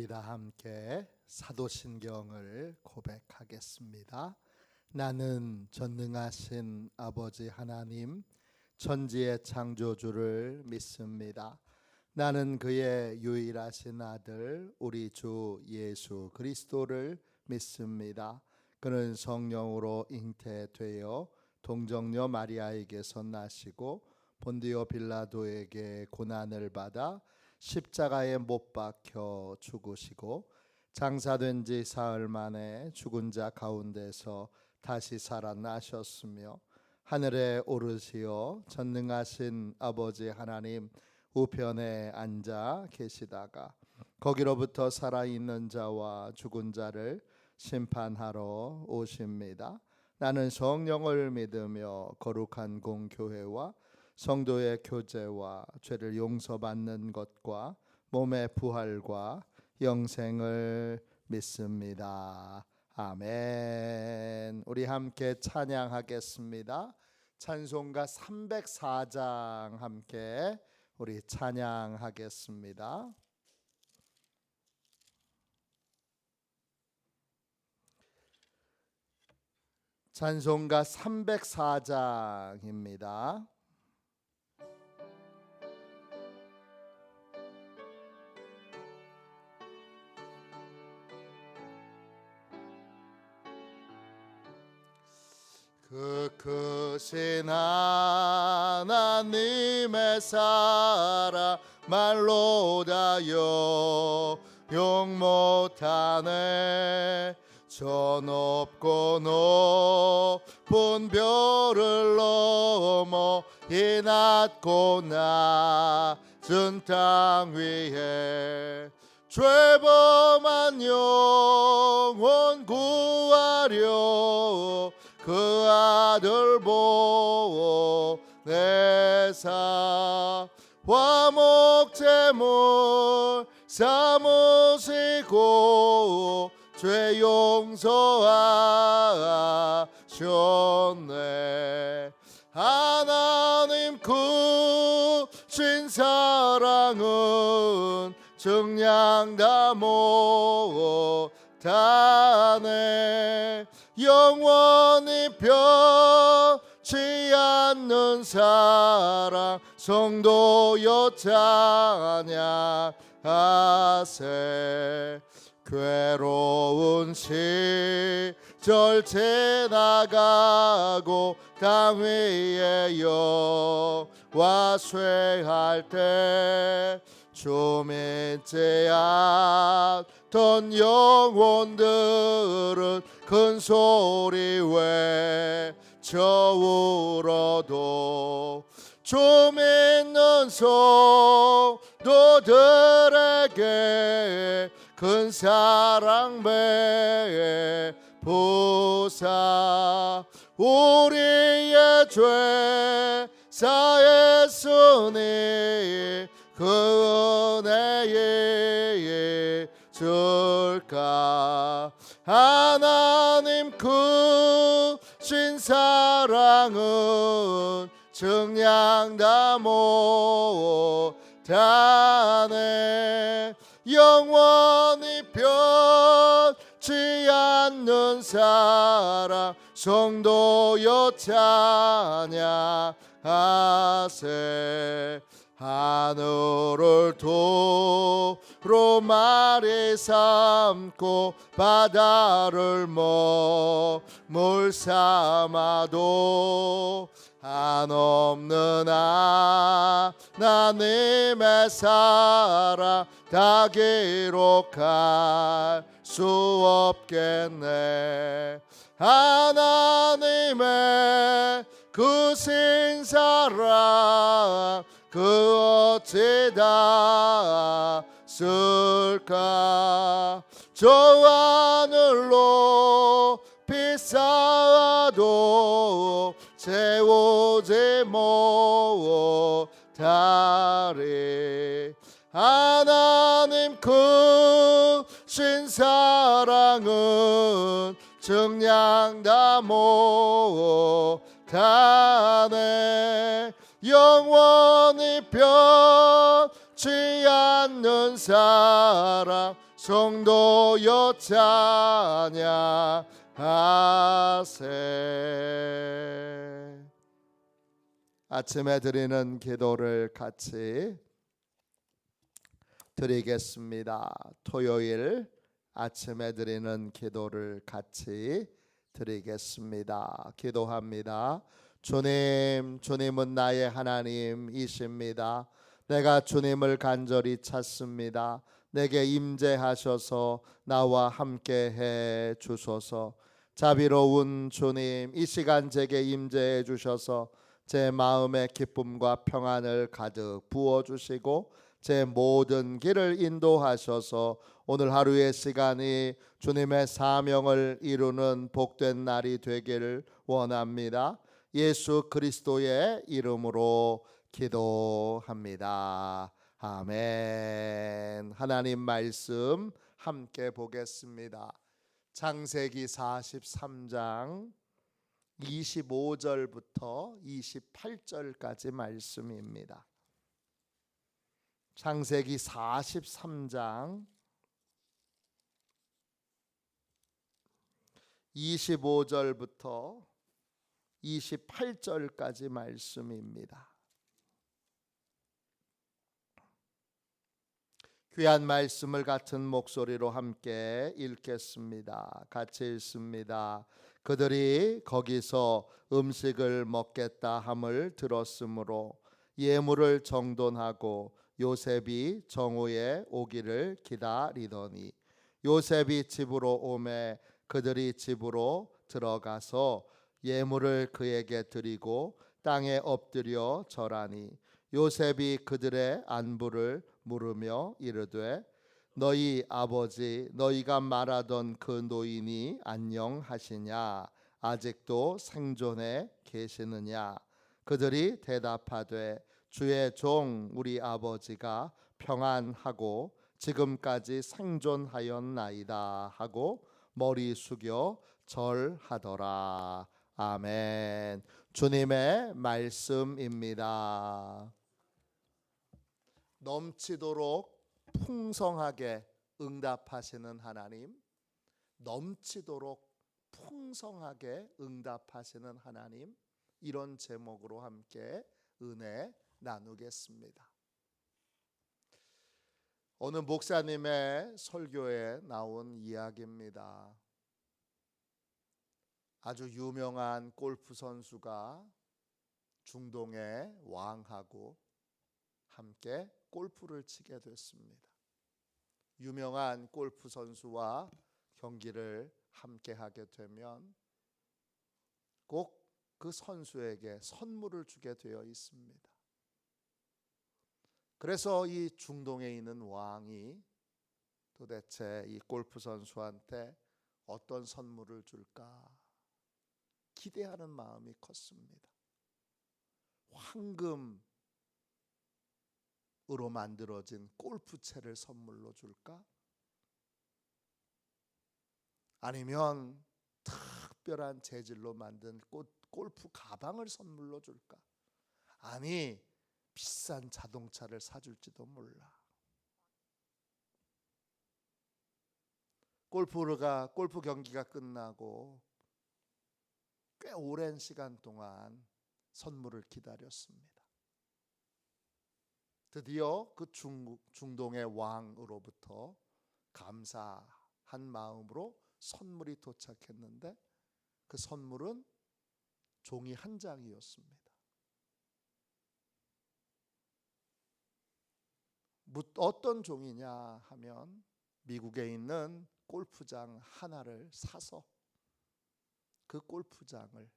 우리가 함께 사도신경을 고백하겠습니다. 나는 전능하신 아버지 하나님 천지의 창조주를 믿습니다. 나는 그의 유일하신 아들 우리 주 예수 그리스도를 믿습니다. 그는 성령으로 잉태되어 동정녀 마리아에게서 나시고 본디오 빌라도에게 고난을 받아 십자가에 못 박혀 죽으시고 장사된 지 사흘 만에 죽은 자 가운데서 다시 살아나셨으며 하늘에 오르시어 전능하신 아버지 하나님 우편에 앉아 계시다가 거기로부터 살아있는 자와 죽은 자를 심판하러 오십니다. 나는 성령을 믿으며 거룩한 공교회와 성도의 교제와 죄를 용서받는 것과 몸의 부활과 영생을 믿습니다. 아멘. 우리 함께 찬양하겠습니다. 찬송가 304장 함께 우리 찬양하겠습니다. 찬송가 304장입니다. 그 크신 하나님의 사랑 말로 다 용 못하네. 저 높고 높은 별을 넘어 이 낮고 낮은 땅 위에 죄범한 영혼 구하려 그 아들 보내사 화목제물 삼으시고 죄 용서하셨네. 하나님 크신 사랑은 증량 다 못하네. 영원히 변치 않는 사랑 성도여 찬양하세. 괴로운 시절 지나가고 땅 위에 여호와 쇠할 때 주 믿지 않던 영혼들은 큰 소리 외쳐 울어도 주 믿는 성도들에게 큰 사랑 베푸사 우리의 죄 사했으니 그 은혜에 줄까. 하나님 크신 사랑은 증량 다 못하네. 영원히 변치 않는 사랑 성도여 찬양하세. 하늘을 도로 말이 삼고 바다를 물 삼아도 한없는 하나님의 사랑 다 기록할 수 없겠네. 하나님의 크신 사랑 그 어찌 다 쓸까. 저 하늘로 쌓아도 채우지 못하리. 하나님 크신 사랑은 증량 다 못하네. 영원히 변치 않는 사랑 성도여 찬양하세. 아침에 드리는 기도를 같이 드리겠습니다. 토요일 아침에 드리는 기도를 같이 드리겠습니다. 기도합니다. 주님은 나의 하나님이십니다. 내가 주님을 간절히 찾습니다. 내게 임재하셔서 나와 함께 해 주소서. 자비로운 주님, 이 시간 제게 임재해 주셔서 제 마음의 기쁨과 평안을 가득 부어주시고 제 모든 길을 인도하셔서 오늘 하루의 시간이 주님의 사명을 이루는 복된 날이 되기를 원합니다. 예수 그리스도의 이름으로 기도합니다. 아멘. 하나님 말씀 함께 보겠습니다. 창세기 43장 25절부터 28절까지 말씀입니다. 창세기 43장 25절부터 28절까지 말씀입니다. 귀한 말씀을 같은 목소리로 함께 읽겠습니다. 같이 읽습니다. 그들이 거기서 음식을 먹겠다 함을 들었으므로 예물을 정돈하고 요셉이 정오에 오기를 기다리더니 요셉이 집으로 오매 그들이 집으로 들어가서 예물을 그에게 드리고 땅에 엎드려 절하니 요셉이 그들의 안부를 물으며 이르되 너희 아버지 너희가 말하던 그 노인이 안녕하시냐 아직도 생존해 계시느냐. 그들이 대답하되 주의 종 우리 아버지가 평안하고 지금까지 생존하였나이다 하고 머리 숙여 절하더라. 아멘. 주님의 말씀입니다. 넘치도록 풍성하게 응답하시는 하나님, 넘치도록 풍성하게 응답하시는 하나님, 이런 제목으로 함께 은혜 나누겠습니다. 오늘 목사님의 설교에 나온 이야기입니다. 아주 유명한 골프 선수가 중동의 왕하고 함께 골프를 치게 됐습니다. 유명한 골프 선수와 경기를 함께 하게 되면 꼭 그 선수에게 선물을 주게 되어 있습니다. 그래서 이 중동에 있는 왕이 도대체 이 골프 선수한테 어떤 선물을 줄까 기대하는 마음이 컸습니다. 황금으로 만들어진 골프채를 선물로 줄까? 아니면 특별한 재질로 만든 골프 가방을 선물로 줄까? 아니, 비싼 자동차를 사줄지도 몰라. 골프 경기가 끝나고 꽤 오랜 시간 동안 선물을 기다렸습니다. 드디어 그 중동의 왕으로부터 감사한 마음으로 선물이 도착했는데 그 선물은 종이 한 장이었습니다. 어떤 종이냐 하면 미국에 있는 골프장 하나를 사서 그 골프장을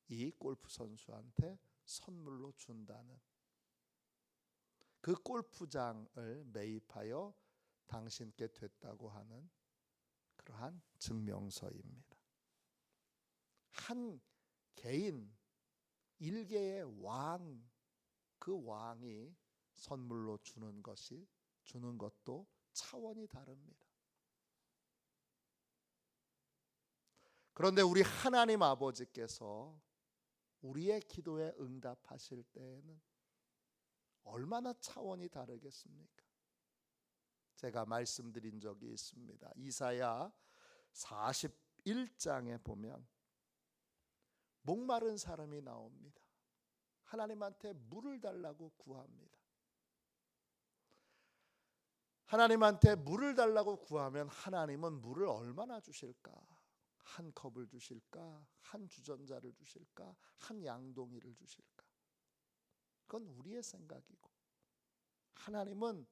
이 골프 선수한테 선물로 준다는, 그 골프장을 매입하여 당신께 됐다고 하는 그러한 증명서입니다. 한 개인 일개의 왕, 그 왕이 선물로 주는 것도 차원이 다릅니다. 그런데 우리 하나님 아버지께서 우리의 기도에 응답하실 때에는 얼마나 차원이 다르겠습니까? 제가 말씀드린 적이 있습니다. 이사야 41장에 보면 목마른 사람이 나옵니다. 하나님한테 물을 달라고 구합니다. 하나님한테 물을 달라고 구하면 하나님은 물을 얼마나 주실까? 한 컵을 주실까? 한 주전자를 주실까? 한 양동이를 주실까? 그건 우리의 생각이고, 하나님은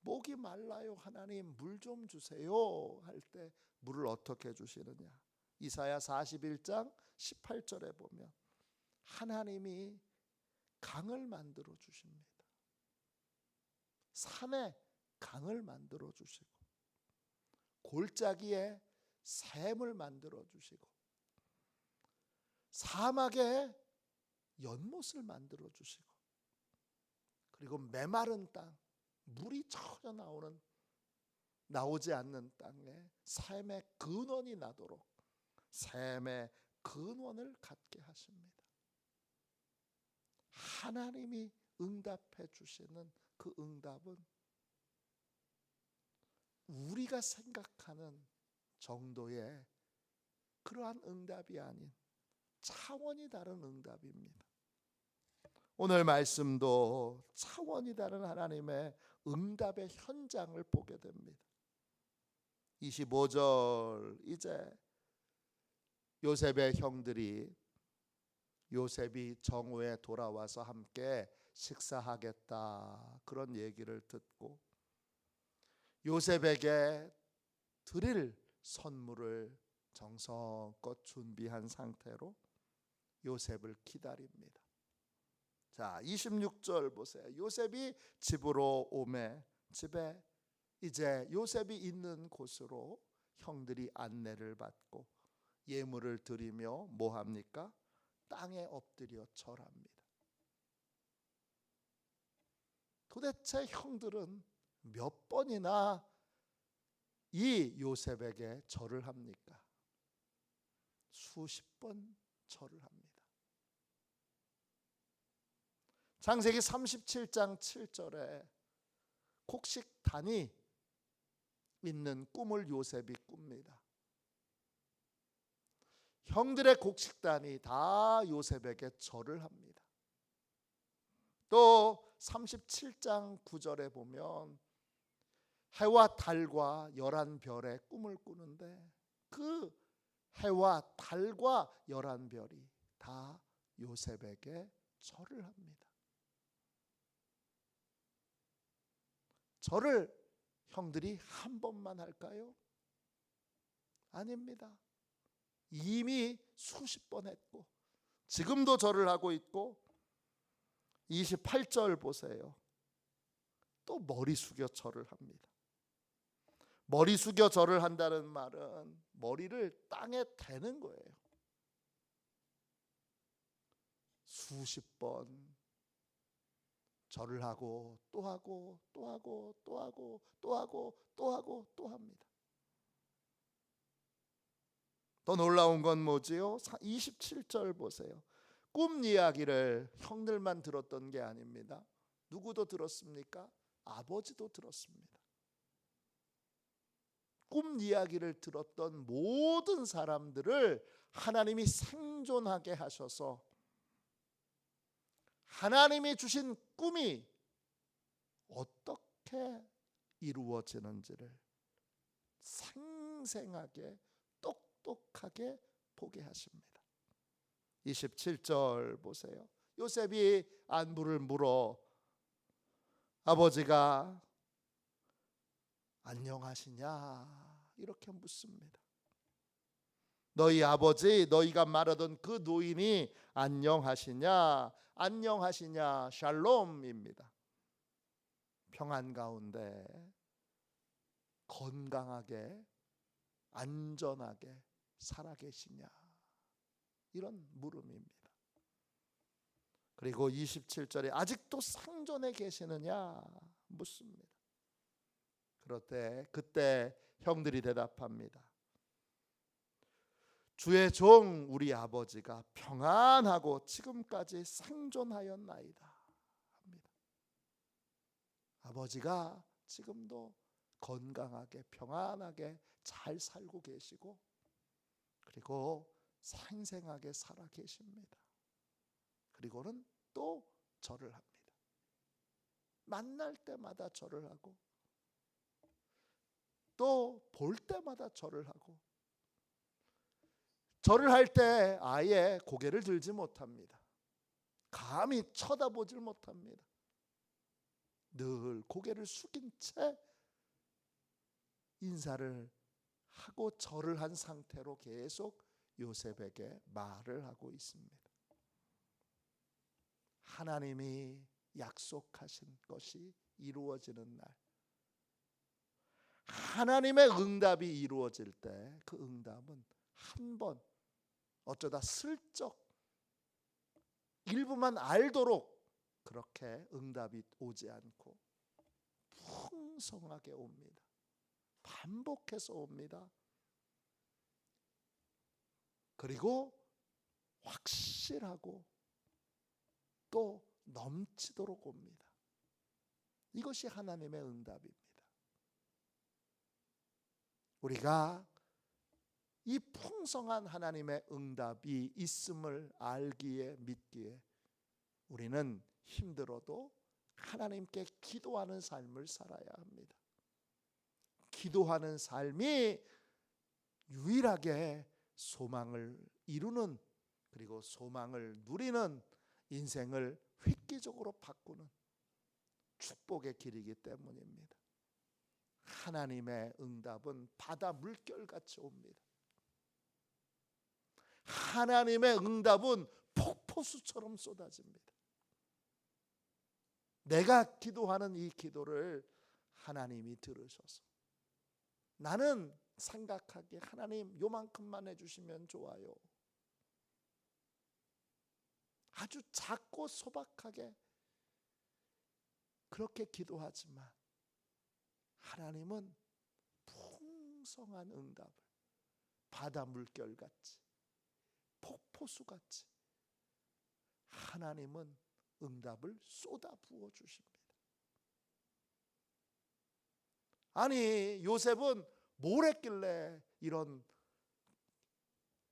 목이 말라요, 하나님 물 좀 주세요 할 때 물을 어떻게 주시느냐? 이사야 41장 18절에 보면 하나님이 강을 만들어 주십니다. 산에 강을 만들어 주시고, 골짜기에 샘을 만들어 주시고, 사막에 연못을 만들어 주시고, 그리고 메마른 땅, 물이 전혀 나오지 않는 땅에 샘의 근원이 나도록 샘의 근원을 갖게 하십니다. 하나님이 응답해 주시는 그 응답은 우리가 생각하는 정도의 그러한 응답이 아닌 차원이 다른 응답입니다. 오늘 말씀도 차원이 다른 하나님의 응답의 현장을 보게 됩니다. 25절, 이제 요셉의 형들이 요셉이 정오에 돌아와서 함께 식사하겠다, 그런 얘기를 듣고 요셉에게 드릴 선물을 정성껏 준비한 상태로 요셉을 기다립니다. 자, 26절 보세요. 요셉이 집으로 오매, 집에 이제 요셉이 있는 곳으로 형들이 안내를 받고 예물을 드리며 뭐 합니까? 땅에 엎드려 절합니다. 도대체 형들은 몇 번이나 이 요셉에게 절을 합니까? 수십 번 절을 합니다. 창세기 37장 7절에 곡식단이 있는 꿈을 요셉이 꿉니다. 형들의 곡식단이 다 요셉에게 절을 합니다. 또 37장 9절에 보면 해와 달과 11별의 꿈을 꾸는데 그 해와 달과 11별이 다 요셉에게 절을 합니다. 절을 형들이 한 번만 할까요? 아닙니다. 이미 수십 번 했고 지금도 절을 하고 있고, 28절 보세요. 또 머리 숙여 절을 합니다. 머리 숙여 절을 한다는 말은 머리를 땅에 대는 거예요. 수십 번 절을 하고 또 하고 또 하고 또 하고 또 하고 또 하고 또 합니다. 더 놀라운 건 뭐지요? 27절 보세요. 꿈 이야기를 형들만 들었던 게 아닙니다. 누구도 들었습니까? 아버지도 들었습니다. 꿈 이야기를 들었던 모든 사람들을 하나님이 생존하게 하셔서 하나님이 주신 꿈이 어떻게 이루어지는지를 생생하게 똑똑하게 보게 하십니다. 27절 보세요. 요셉이 안부를 물어 아버지가 안녕하시냐 이렇게 묻습니다. 너희 아버지, 너희가 말하던 그 노인이 안녕하시냐? 안녕하시냐? 샬롬입니다. 평안 가운데 건강하게 안전하게 살아계시냐? 이런 물음입니다. 그리고 27절에 아직도 상존해 계시느냐 묻습니다. 그때 형들이 대답합니다. 주의 종 우리 아버지가 평안하고 지금까지 생존하였나이다 합니다. 아버지가 지금도 건강하게 평안하게 잘 살고 계시고, 그리고 생생하게 살아 계십니다. 그리고는 또 절을 합니다. 만날 때마다 절을 하고, 또 볼 때마다 절을 하고, 절을 할 때 아예 고개를 들지 못합니다. 감히 쳐다보질 못합니다. 늘 고개를 숙인 채 인사를 하고 절을 한 상태로 계속 요셉에게 말을 하고 있습니다. 하나님이 약속하신 것이 이루어지는 날, 하나님의 응답이 이루어질 때 그 응답은 한 번 어쩌다 슬쩍 일부만 알도록 그렇게 응답이 오지 않고 풍성하게 옵니다. 반복해서 옵니다. 그리고 확실하고 또 넘치도록 옵니다. 이것이 하나님의 응답입니다. 우리가 이 풍성한 하나님의 응답이 있음을 알기에 믿기에 우리는 힘들어도 하나님께 기도하는 삶을 살아야 합니다. 기도하는 삶이 유일하게 소망을 이루는, 그리고 소망을 누리는, 인생을 획기적으로 바꾸는 축복의 길이기 때문입니다. 하나님의 응답은 바다 물결같이 옵니다. 하나님의 응답은 폭포수처럼 쏟아집니다. 내가 기도하는 이 기도를 하나님이 들으셔서, 나는 생각하기에 하나님 요만큼만 해주시면 좋아요, 아주 작고 소박하게 그렇게 기도하지만 하나님은 풍성한 응답을 바다 물결같이 폭포수같이 하나님은 응답을 쏟아 부어 주십니다. 아니, 요셉은 뭘 했길래 이런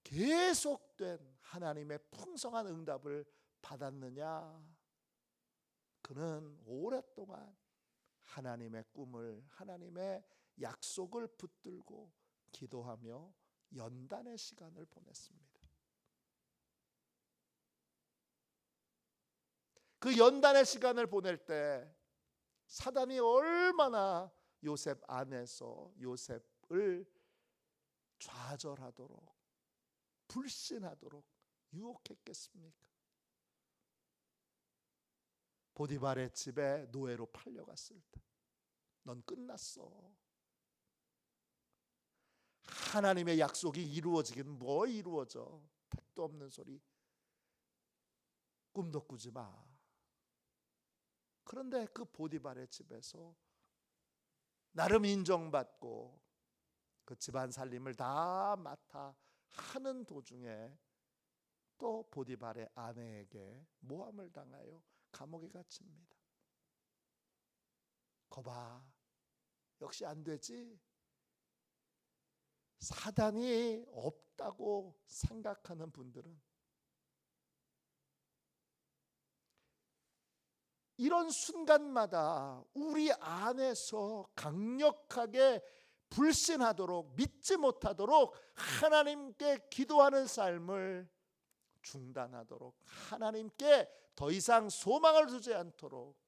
계속된 하나님의 풍성한 응답을 받았느냐? 그는 오랫동안 하나님의 꿈을, 하나님의 약속을 붙들고 기도하며 연단의 시간을 보냈습니다. 그 연단의 시간을 보낼 때 사단이 얼마나 요셉 안에서 요셉을 좌절하도록, 불신하도록 유혹했겠습니까? 보디발의 집에 노예로 팔려갔을 때 넌 끝났어. 하나님의 약속이 이루어지긴 뭐 이루어져. 택도 없는 소리, 꿈도 꾸지 마. 그런데 그 보디발의 집에서 나름 인정받고 그 집안 살림을 다 맡아 하는 도중에 또 보디발의 아내에게 모함을 당하여 감옥에 갇힙니다. 거봐, 역시 안 되지? 사단이 없다고 생각하는 분들은 이런 순간마다 우리 안에서 강력하게 불신하도록, 믿지 못하도록 하나님께 기도하는 삶을 중단하도록, 하나님께 더 이상 소망을 두지 않도록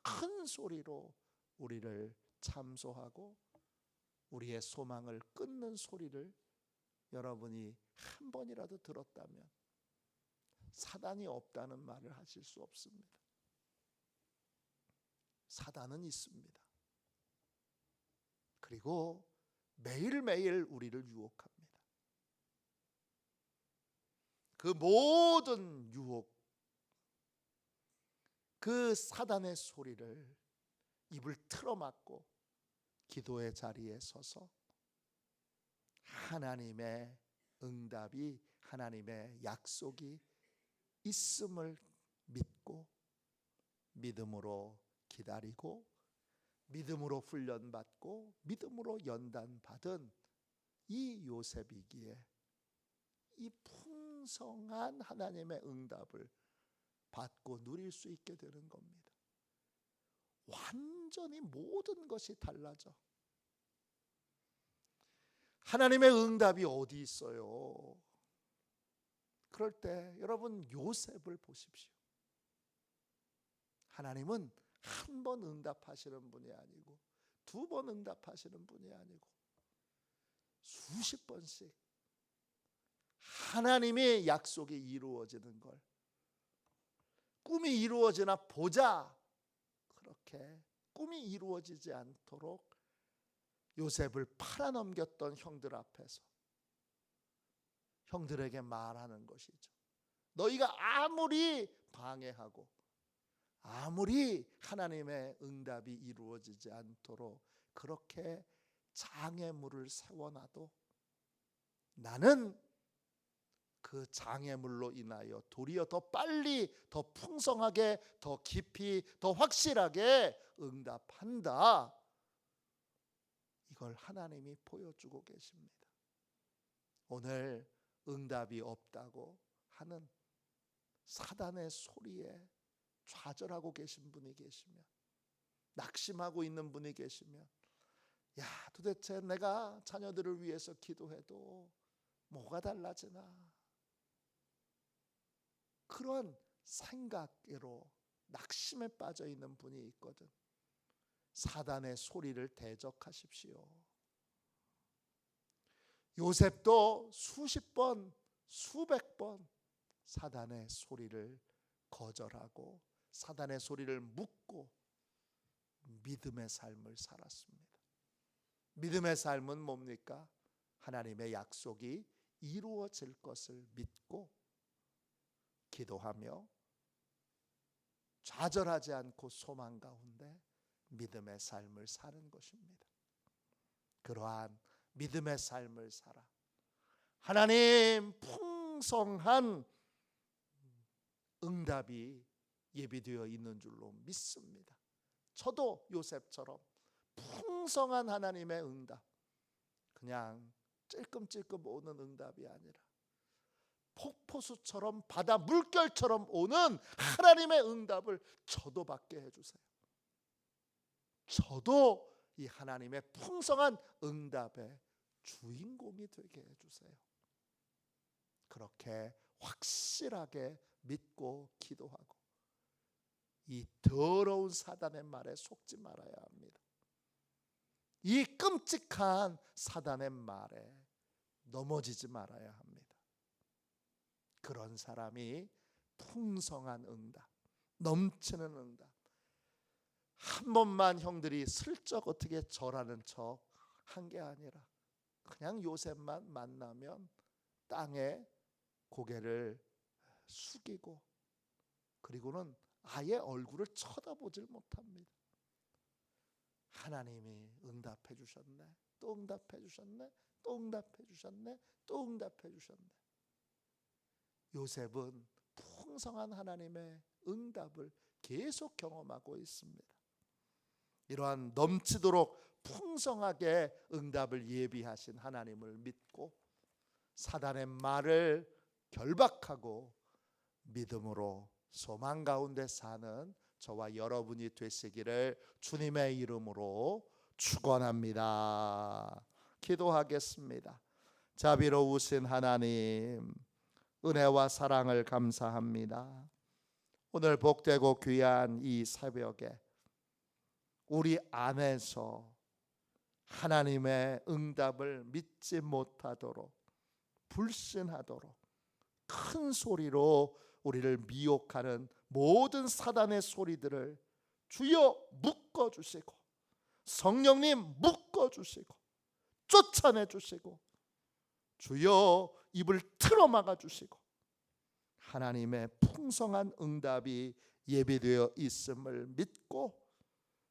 큰 소리로 우리를 참소하고 우리의 소망을 끊는 소리를 여러분이 한 번이라도 들었다면 사단이 없다는 말을 하실 수 없습니다. 사단은 있습니다. 그리고 매일매일 우리를 유혹합니다. 그 모든 유혹, 그 사단의 소리를 입을 틀어막고 기도의 자리에 서서 하나님의 응답이, 하나님의 약속이 있음을 믿고 믿음으로 기다리고 믿음으로 훈련받고 믿음으로 연단받은 이 요셉이기에 이 풍성한 하나님의 응답을 받고 누릴 수 있게 되는 겁니다. 완전히 모든 것이 달라져. 하나님의 응답이 어디 있어요? 그럴 때 여러분 요셉을 보십시오. 하나님은 한 번 응답하시는 분이 아니고 두 번 응답하시는 분이 아니고 수십 번씩 하나님의 약속이 이루어지는 걸 꿈이 이루어지나 보자, 그렇게 꿈이 이루어지지 않도록 요셉을 팔아넘겼던 형들 앞에서 형들에게 말하는 것이죠. 너희가 아무리 방해하고 아무리 하나님의 응답이 이루어지지 않도록 그렇게 장애물을 세워놔도 나는 그 장애물로 인하여 도리어 더 빨리, 더 풍성하게, 더 깊이, 더 확실하게 응답한다. 이걸 하나님이 보여주고 계십니다. 오늘 응답이 없다고 하는 사단의 소리에 좌절하고 계신 분이 계시면, 낙심하고 있는 분이 계시면, 야, 도대체 내가 자녀들을 위해서 기도해도 뭐가 달라지나, 그런 생각으로 낙심에 빠져 있는 분이 있거든. 사단의 소리를 대적하십시오. 요셉도 수십 번, 수백 번 사단의 소리를 거절하고 사단의 소리를 묻고 믿음의 삶을 살았습니다. 믿음의 삶은 뭡니까? 하나님의 약속이 이루어질 것을 믿고 기도하며 좌절하지 않고 소망 가운데 믿음의 삶을 사는 것입니다. 그러한 믿음의 삶을 살아 하나님 풍성한 응답이 예비되어 있는 줄로 믿습니다. 저도 요셉처럼 풍성한 하나님의 응답, 그냥 찔끔찔끔 오는 응답이 아니라 폭포수처럼 바다 물결처럼 오는 하나님의 응답을 저도 받게 해주세요. 저도 이 하나님의 풍성한 응답의 주인공이 되게 해주세요. 그렇게 확실하게 믿고 기도하고 이 더러운 사단의 말에 속지 말아야 합니다. 이 끔찍한 사단의 말에 넘어지지 말아야 합니다. 그런 사람이 풍성한 응답, 넘치는 응답, 한 번만 형들이 슬쩍 어떻게 절하는 척 한 게 아니라 그냥 요셉만 만나면 땅에 고개를 숙이고 그리고는 아예 얼굴을 쳐다보질 못합니다. 하나님이 응답해 주셨네, 또 응답해 주셨네, 또 응답해 주셨네, 또 응답해 주셨네. 요셉은 풍성한 하나님의 응답을 계속 경험하고 있습니다. 이러한 넘치도록 풍성하게 응답을 예비하신 하나님을 믿고 사단의 말을 결박하고 믿음으로 소망 가운데 사는 저와 여러분이 되시기를 주님의 이름으로 축원합니다. 기도하겠습니다. 자비로우신 하나님, 은혜와 사랑을 감사합니다. 오늘 복되고 귀한 이 새벽에 우리 안에서 하나님의 응답을 믿지 못하도록 불신하도록 큰 소리로 우리를 미혹하는 모든 사단의 소리들을 주여 묶어주시고 성령님 묶어주시고 쫓아내주시고 주여 입을 틀어막아 주시고 하나님의 풍성한 응답이 예비되어 있음을 믿고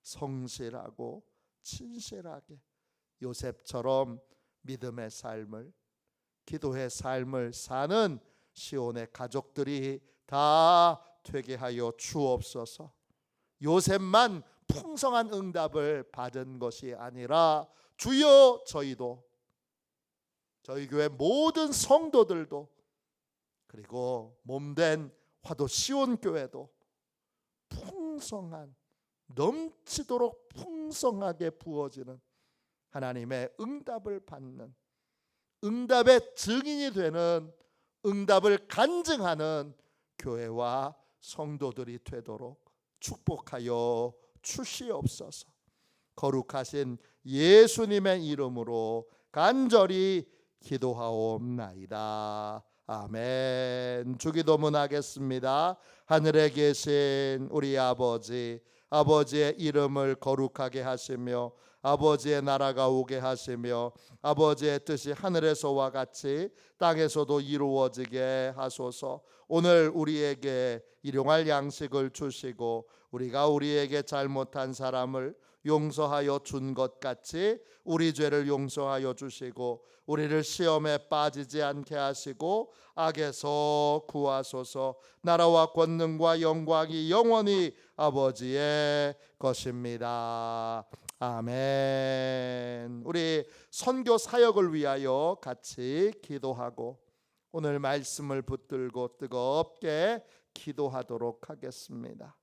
성실하고 진실하게 요셉처럼 믿음의 삶을, 기도의 삶을 사는 시온의 가족들이 다 되게 하여 주옵소서. 요셉만 풍성한 응답을 받은 것이 아니라 주여 저희도, 저희 교회 모든 성도들도, 그리고 몸된 화도 시온 교회도 풍성한, 넘치도록 풍성하게 부어지는 하나님의 응답을 받는, 응답의 증인이 되는, 응답을 간증하는 교회와 성도들이 되도록 축복하여 주시옵소서. 거룩하신 예수님의 이름으로 간절히 기도하옵나이다. 아멘. 주기도문 하겠습니다. 하늘에 계신 우리 아버지, 아버지의 이름을 거룩하게 하시며 아버지의 나라가 오게 하시며 아버지의 뜻이 하늘에서와 같이 땅에서도 이루어지게 하소서. 오늘 우리에게 일용할 양식을 주시고 우리가 우리에게 잘못한 사람을 용서하여 준 것 같이 우리 죄를 용서하여 주시고 우리를 시험에 빠지지 않게 하시고 악에서 구하소서. 나라와 권능과 영광이 영원히 아버지의 것입니다. 아멘. 우리 선교 사역을 위하여 같이 기도하고 오늘 말씀을 붙들고 뜨겁게 기도하도록 하겠습니다.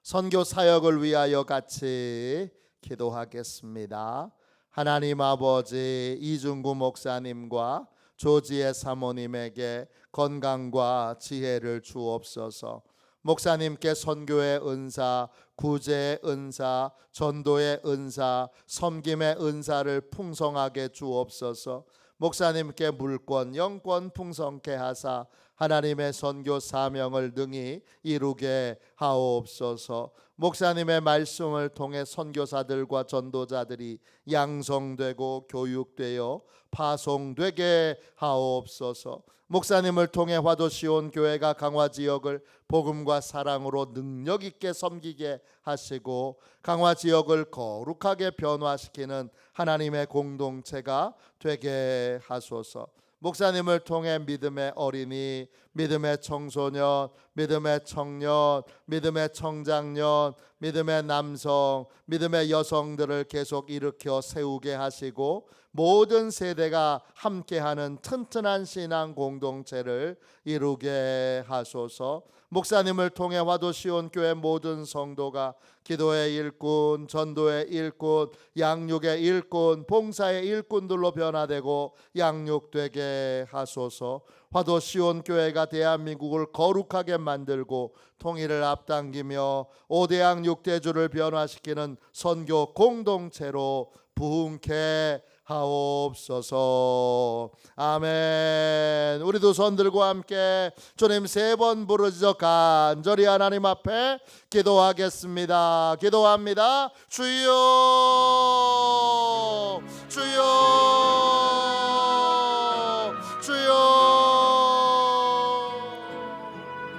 선교 사역을 위하여 같이 기도하겠습니다. 하나님 아버지, 이중구 목사님과 조지의 사모님에게 건강과 지혜를 주옵소서. 목사님께 선교의 은사, 구제의 은사, 전도의 은사, 섬김의 은사를 풍성하게 주옵소서. 목사님께 물권, 영권 풍성케 하사 하나님의 선교 사명을 능히 이루게 하옵소서. 목사님의 말씀을 통해 선교사들과 전도자들이 양성되고 교육되어 파송되게 하옵소서. 목사님을 통해 화도시온 교회가 강화 지역을 복음과 사랑으로 능력 있게 섬기게 하시고 강화 지역을 거룩하게 변화시키는 하나님의 공동체가 되게 하소서. 목사님을 통해 믿음의 어린이, 믿음의 청소년, 믿음의 청년, 믿음의 청장년, 믿음의 남성, 믿음의 여성들을 계속 일으켜 세우게 하시고 모든 세대가 함께하는 튼튼한 신앙 공동체를 이루게 하소서. 목사님을 통해 화도시온 교회 모든 성도가 기도의 일꾼, 전도의 일꾼, 양육의 일꾼, 봉사의 일꾼들로 변화되고 양육되게 하소서. 화도시온 교회가 대한민국을 거룩하게 만들고 통일을 앞당기며 5대양 6대주를 변화시키는 선교 공동체로 부흥케 하옵소서. 아멘. 우리 두 손 들고 함께 주님 3번 부르짖어 간절히 하나님 앞에 기도하겠습니다. 기도합니다. 주여, 주여.